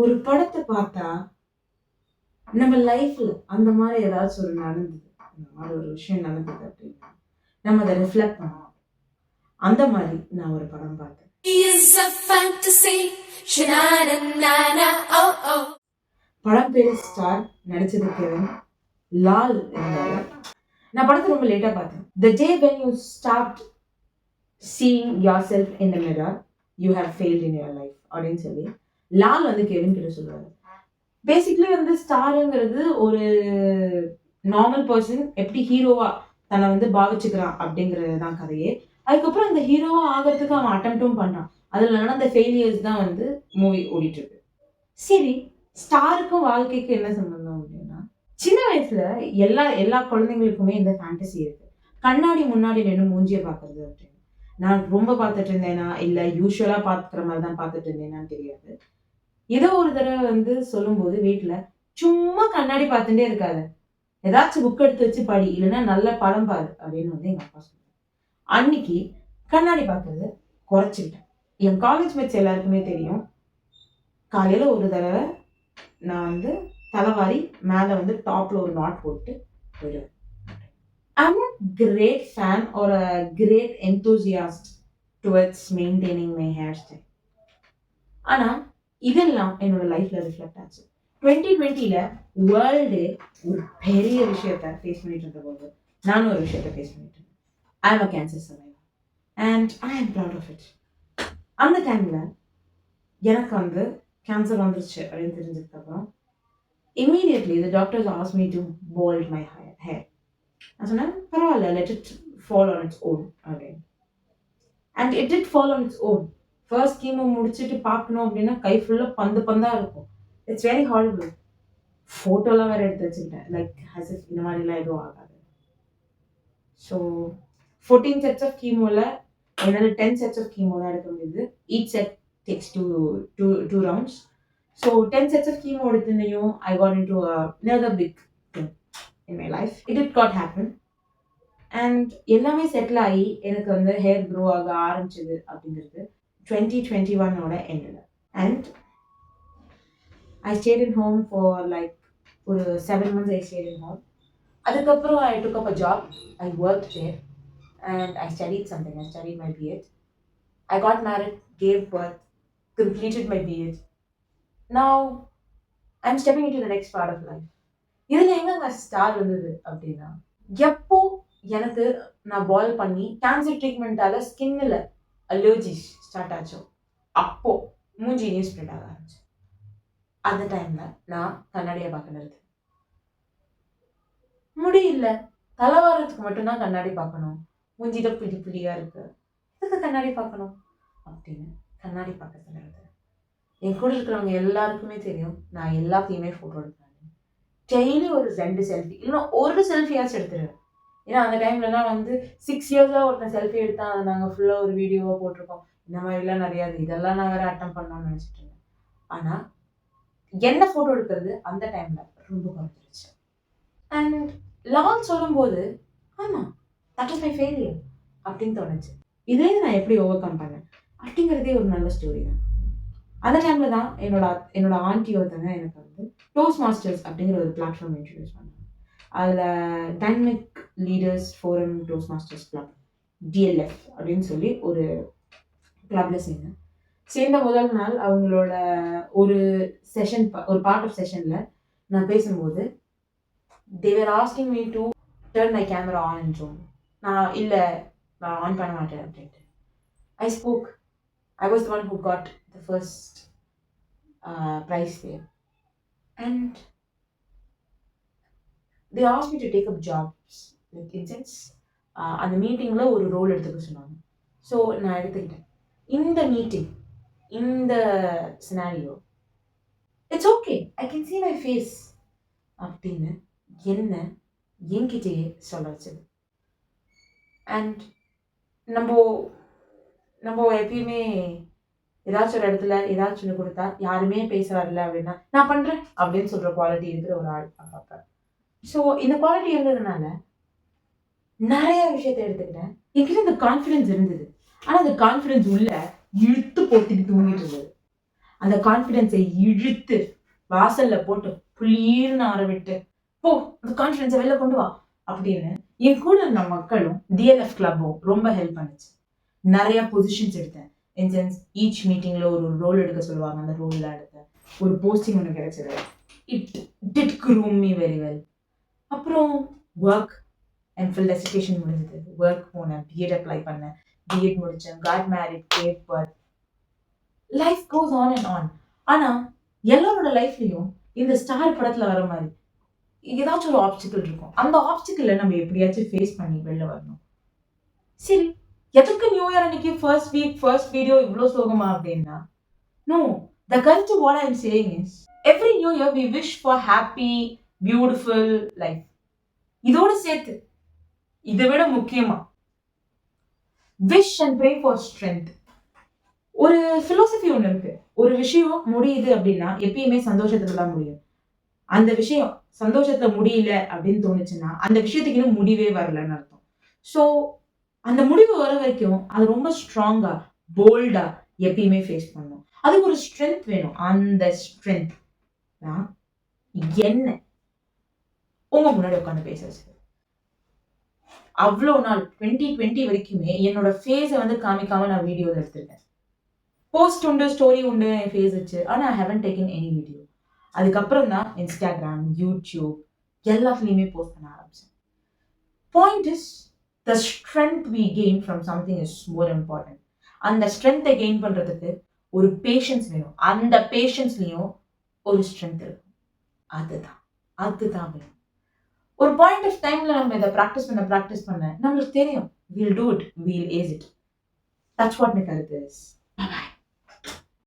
ஒரு படத்தை பார்த்தா நம்ம லைஃப்ல அந்த மாதிரி ஏதாச்சும் ஒரு நடந்தது, அந்த மாதிரி ஒரு விஷயம் நடந்தது அப்படின்னா நம்ம அதை ரிஃப்ளெக்ட் பண்ணோம். அந்த மாதிரி நான் ஒரு படம் பார்த்தேன். படம் பேரு ஸ்டார், நடிச்சது கெவின், லால் இருந்தாரு. நான் படத்தை ரொம்ப லேட்டா பார்த்தேன். The day when you start seeing yourself in the mirror, you have failed in your life அப்படின்னு சொல்லி லால் வந்து கெவின் கிட்ட சொல்லுவாரு. பேசிக்கலி வந்து ஸ்டாருங்கிறது ஒரு நார்மல் பர்சன் எப்படி ஹீரோவா தன்னை வந்து பாவிச்சுக்கிறான் அப்படிங்கிறது தான் கதையே. அதுக்கப்புறம் அந்த ஹீரோவா ஆகிறதுக்கு அவன் அட்டெம்ப்டும் பண்றான். அதுல நடந்த ஃபெயிலியர்ஸ் தான் வந்து மூவி ஓடிட்டு இருக்கு. சரி, ஸ்டாருக்கும் வாழ்க்கைக்கு என்ன சம்பந்தம் அப்படின்னா, சின்ன வயசுல எல்லா குழந்தைங்களுக்குமே இந்த ஃபேண்டசி இருக்கு. கண்ணாடி முன்னாடி நின்று மூஞ்சியை பார்க்கறது அப்படின்னு. நான் ரொம்ப பார்த்துட்டு இருந்தேனா இல்ல யூஸ்வலா பார்த்துக்கிற மாதிரி தான் பார்த்துட்டு இருந்தேனான்னு தெரியாது. ஏதோ ஒரு தடவை வந்து சொல்லும்போது வீட்டுல சும்மா கண்ணாடி பார்த்துட்டே இருக்காது, ஏதாச்சும் புக் எடுத்து வச்சு படி, இல்லைன்னா நல்ல படம் பாரு அப்படின்னு வந்து எங்க அப்பா சொல்லுவாங்க. அன்னைக்கு கண்ணாடி பார்க்கறது குறைச்சிக்கிட்டேன். என் காலேஜ் மேட்ஸ் எல்லாருக்குமே தெரியும், காலையில ஒரு தடவை நான் வந்து தலைவாரி மேல வந்து டாப்ல ஒரு நாட் போட்டு போயிடுவேன். I'm a great fan or a great enthusiast towards maintaining my hairstyle. ஆனா இதெல்லாம் என்னோட லைஃப்ல ரிஃப்ளெக்ட் ஆச்சு. 2020ல வேர்ல்டு ஒரு பெரிய விஷயத்த ஃபேஸ் பண்ணிட்டு இருந்த போது நானும் ஒரு விஷயத்த ஃபேஸ் பண்ணிட்டு இருந்தேன். I am a cancer survivor and I am proud of it. அந்த டைம்ல எனக்கு வந்து கேன்சர் வந்துருச்சு அப்படின்னு தெரிஞ்சதுக்கு அப்புறம் immediately the doctors asked me to bald my hair. நான் சொன்னேன் பரவாயில்ல, let it fall on its own அப்படின்னு. And it did fall on its own. First chemo முடிச்சுட்டு பார்க்கணும் அப்படின்னா கை ஃபுல்லாக பந்தா இருக்கும். It's very horrible. ஃபோட்டோலாம் வேற எடுத்து வச்சுக்கிட்டேன், லைக் ஹஸ் இஃப் இந்த மாதிரிலாம் எதுவும் ஆகாது. ஸோ 14 sets ஆஃப் கீமோவில் என்னால் 10 sets ஆஃப் கீமோ தான் எடுக்க முடியுது. Each set takes two rounds. So 10 sets of chemo எடுத்துனையும் I got into another big thing in my life. It did got happen. And எல்லாமே செட்டில் ஆகி எனக்கு வந்து ஹேர் க்ரோ ஆக ஆரம்பிச்சது அப்படிங்கிறது 2021ஓட எண்டில். And I stayed in home for like ஒரு 7 months I stayed in home. அதுக்கப்புறம் I took up a job. I worked there and I studied something. I studied my B.Ed. I got married, gave birth, completed my B.Ed. Now I'm stepping into the next part of life. இதில் எங்க star வந்தது அப்படின்னா, எப்போ எனக்கு நான் பால் பண்ணி cancer ட்ரீட்மெண்ட்டால ஸ்கின்னில் allergies start ஆச்சோ அப்போ மூஞ்சி நியூஸ் ஸ்ப்ரெட் ஆக ஆரம்பிச்சு. அந்த டைம்ல நான் கண்ணாடியை பார்க்க நிறுத்தேன். முடியல, தலைவாரத்துக்கு மட்டும்தான் கண்ணாடி பார்க்கணும், மூஞ்சிட பிடியா இருக்கு, எதுக்கு கண்ணாடி பார்க்கணும் அப்படின்னு கண்ணாடி பார்க்க நிறுத்தேன். என் கூட இருக்கிறவங்க எல்லாருக்குமே தெரியும் நான் எல்லாத்தையுமே ஃபோட்டோ எடுப்பேன். டெய்லி ஒரு 2 செல்ஃபி இல்லைன்னா ஒரு செல்ஃபியாச்சும் எடுத்துருவேன். ஏன்னா அந்த டைம்லலாம் வந்து 6 இயர்ஸாக ஒருத்தன் செல்ஃபி எடுத்தா அதை நாங்கள் ஃபுல்லாக ஒரு வீடியோவாக போட்டிருக்கோம். இந்த மாதிரிலாம் நிறையா இதெல்லாம் நான் வேற அட்டம் பண்ணணும்னு நினச்சிட்டு இருந்தேன். ஆனால் என்ன ஃபோட்டோ எடுக்கிறது அந்த டைமில் ரொம்ப குறைஞ்சிருச்சு. அண்ட் லால் சொல்லும்போது ஆமாம், தட் இஸ் மை ஃபெயிலியர் அப்படின்னு தோணுச்சு. இதே நான் எப்படி ஓவர் கம் பண்ணேன் அப்படிங்கிறதே ஒரு நல்ல ஸ்டோரி தான். அந்த டைமில் தான் என்னோட ஆண்டி ஒருத்தங்க எனக்கு வந்து டோஸ்ட் மாஸ்டர்ஸ் அப்படிங்கிற ஒரு பிளாட்ஃபார்ம் இன்ட்ரடியூஸ் பண்ணாங்க. அதில் dynamic leaders forum toast masters club DLF அப்படின்னு சொல்லி ஒரு கிளப்ல சேர்ந்த முதல் நாள் அவங்களோட ஒரு செஷன், ஒரு பார்ட் ஆஃப் செஷனில் நான் பேசும்போது they were asking me to turn my camera on and so நான் இல்லை நான் ஆன் பண்ண மாட்டேன் அப்படின்ட்டு. I spoke. I was the one who got the first prize there. And they asked me to take up jobs with incense. அந்த மீட்டிங்கில் ஒரு role எடுத்துக்க சொன்னாங்க. ஸோ நான் எடுத்துக்கிட்டேன். இந்த மீட்டிங், இந்த scenario, it's okay, I can see my face அப்படின்னு என்ன என்கிட்டயே சொல்ல வச்சது. அண்ட் நம்ம எப்பயுமே ஏதாச்சும் ஒரு இடத்துல ஏதாச்சும் ஒன்று கொடுத்தா யாருமே பேச வரல அப்படின்னா நான் பண்ணுறேன் அப்படின்னு சொல்கிற குவாலிட்டி இருக்கிற ஒரு ஆள் அப்பப்போ. ஸோ இந்த குவாலிட்டி இருந்ததுனால நிறைய விஷயத்த எடுத்துக்கிட்டேன். என்கிட்ட இந்த கான்ஃபிடென்ஸ் இருந்தது, ஆனால் அந்த கான்ஃபிடென்ஸ் உள்ள இழுத்து போட்டுட்டு தூங்கிட்டு இருந்தது. அந்த கான்ஃபிடென்ஸை இழுத்து வாசல்ல போட்டு புளீர்னு ஆரவிட்டு போ அந்த கான்ஃபிடென்ஸை வெளில கொண்டு வா அப்படின்னு என் கூட இருந்த மக்களும் டிஎல்எஃப் கிளப்பும் ரொம்ப ஹெல்ப் பண்ணுச்சு. நிறைய பொசிஷன்ஸ் எடுத்தேன். இன் சென்ஸ் ஈச் மீட்டிங்ல ஒரு ரோல் எடுக்க சொல்லுவாங்க, அந்த ரோல்லாம் எடுத்தேன். ஒரு போஸ்டிங் ஒன்று கிடைச்சது. It did groom me very well. அப்புறம் ஒர்க் எம்ஃபில் டெசிகேஷன் முடிஞ்சது. ஒர்க் போனேன், பிஎட் அப்ளை பண்ணேன், பிஎட் முடித்தேன், got married, got birth. Life goes on and on. ஆனால் எல்லாரோட லைஃப்லையும் இந்த ஸ்டார் படத்தில் வர மாதிரி ஏதாச்சும் ஒரு ஆப்ஸ்டிக்கல் இருக்கும். அந்த ஆப்ஸ்டிக்கலை நம்ம எப்படியாச்சும் ஃபேஸ் பண்ணி வெளில வரணும். சரி, எதுக்கு நியூ இயர் அன்னைக்கு ஃபர்ஸ்ட் வீக் ஃபர்ஸ்ட் வீடியோ இவ்வளோ சோகமா அப்படின்னா, no, the correct what I am saying is every new year we wish for happy beautiful life. இதோடு சேர்த்து இதை விட முக்கியமா wish and pray for strength. ஒரு ஃபிலோசபி ஒன்று இருக்கு. ஒரு விஷயம் முடியுது அப்படின்னா எப்பயுமே சந்தோஷத்துல தான் முடியும். அந்த விஷயம் சந்தோஷத்துல முடியல அப்படின்னு தோணுச்சுன்னா அந்த விஷயத்துக்கு இன்னும் முடிவே வரலன்னு அர்த்தம். ஸோ அந்த முடிவு வர வரைக்கும் அது ரொம்ப ஸ்ட்ராங்கா போல்டா எப்பயுமே ஃபேஸ் பண்ணும். அதுக்கு ஒரு ஸ்ட்ரென்த் வேணும். அந்த ஸ்ட்ரென்த் தான் என்ன உங்க முன்னாடி உட்காந்து பேச வச்சது. அவ்வளோ நாள் 2020 வரைக்குமே என்னோட ஃபேஸை வந்து காமிக்காம நான் வீடியோ எடுத்திருக்கேன். போஸ்ட் உண்டு, ஸ்டோரி உண்டு என் ஃபேஸ் வச்சு. ஆனால் I haven't taken any video. அதுக்கப்புறம் தான் இன்ஸ்டாகிராம், யூடியூப் எல்லாத்துலேயுமே போஸ்ட் பண்ண ஆரம்பிச்சேன். Point is the strength we gain from something is more important. அந்த ஸ்ட்ரென்த்தை கெயின் பண்ணுறதுக்கு ஒரு பேஷன்ஸ் வேணும். அந்த பேஷன்ஸ்லேயும் ஒரு ஸ்ட்ரென்த் இருக்கும். அதுதான் வேணும். ஒரு பாயிண்ட் ஆஃப் டைம்ல நம்ம இதை ப்ராக்டிஸ் பண்ண நம்மளுக்கு தெரியும், we'll do it, we'll ace it. That's what my கருத்து is.